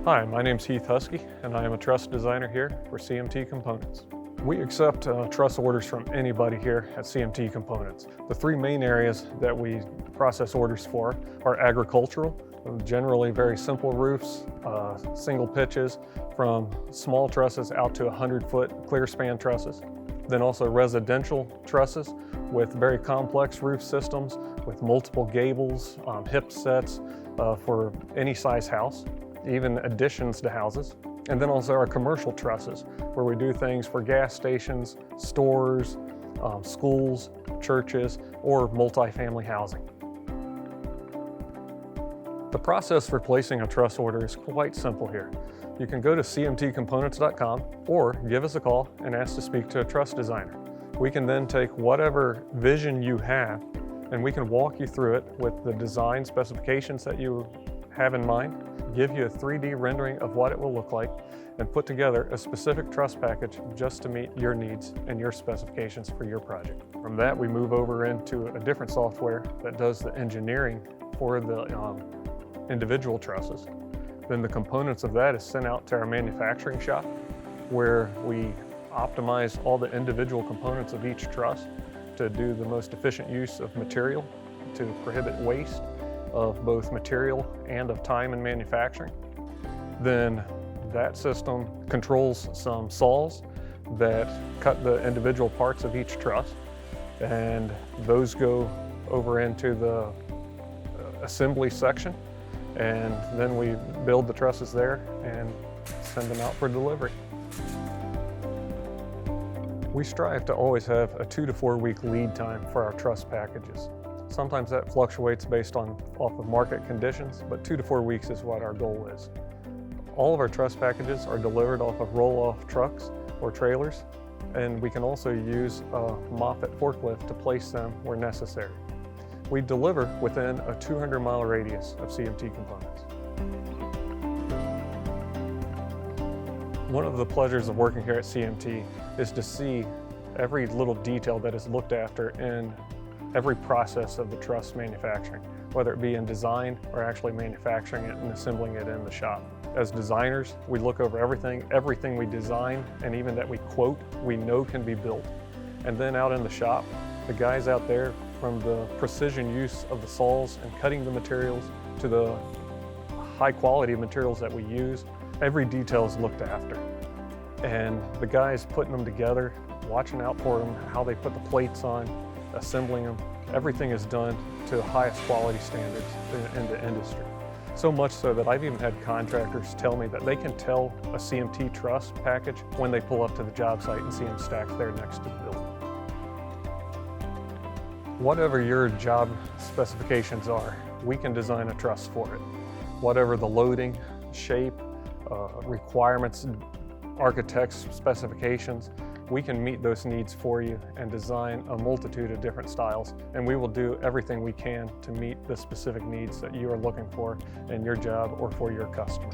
Hi, my name's Heath Husky, and I am a truss designer here for CMT Components. We accept truss orders from anybody here at CMT Components. The three main areas that we process orders for are agricultural, generally very simple roofs, single pitches from small trusses out to 100-foot clear span trusses. Then also residential trusses with very complex roof systems with multiple gables, hip sets for any size house, even additions to houses. And then also our commercial trusses, where we do things for gas stations, stores, schools, churches, or multifamily housing. The process for placing a truss order is quite simple here. You can go to cmtcomponents.com or give us a call and ask to speak to a truss designer. We can then take whatever vision you have and we can walk you through it with the design specifications that you have in mind, give you a 3D rendering of what it will look like, and put together a specific truss package just to meet your needs and your specifications for your project. From that, we move over into a different software that does the engineering for the individual trusses. Then the components of that is sent out to our manufacturing shop, where we optimize all the individual components of each truss to do the most efficient use of material, to prohibit waste of both material and of time in manufacturing. Then that system controls some saws that cut the individual parts of each truss, and those go over into the assembly section, and then we build the trusses there and send them out for delivery. We strive to always have a 2 to 4 week lead time for our truss packages. Sometimes that fluctuates based off of market conditions, but 2 to 4 weeks is what our goal is. All of our truss packages are delivered off of roll-off trucks or trailers, and we can also use a Moffett forklift to place them where necessary. We deliver within a 200-mile radius of CMT Components. One of the pleasures of working here at CMT is to see every little detail that is looked after in every process of the truss manufacturing, whether it be in design or actually manufacturing it and assembling it in the shop. As designers, we look over everything we design and even that we quote, we know can be built. And then out in the shop, the guys out there, from the precision use of the saws and cutting the materials to the high quality materials that we use, every detail is looked after. And the guys putting them together, watching out for them, how they put the plates on, assembling them, everything is done to the highest quality standards in the industry. So much so that I've even had contractors tell me that they can tell a CMT truss package when they pull up to the job site and see them stacked there next to the building. Whatever your job specifications are, we can design a truss for it. Whatever the loading, shape, requirements, architect's specifications, we can meet those needs for you and design a multitude of different styles, and we will do everything we can to meet the specific needs that you are looking for in your job or for your customer.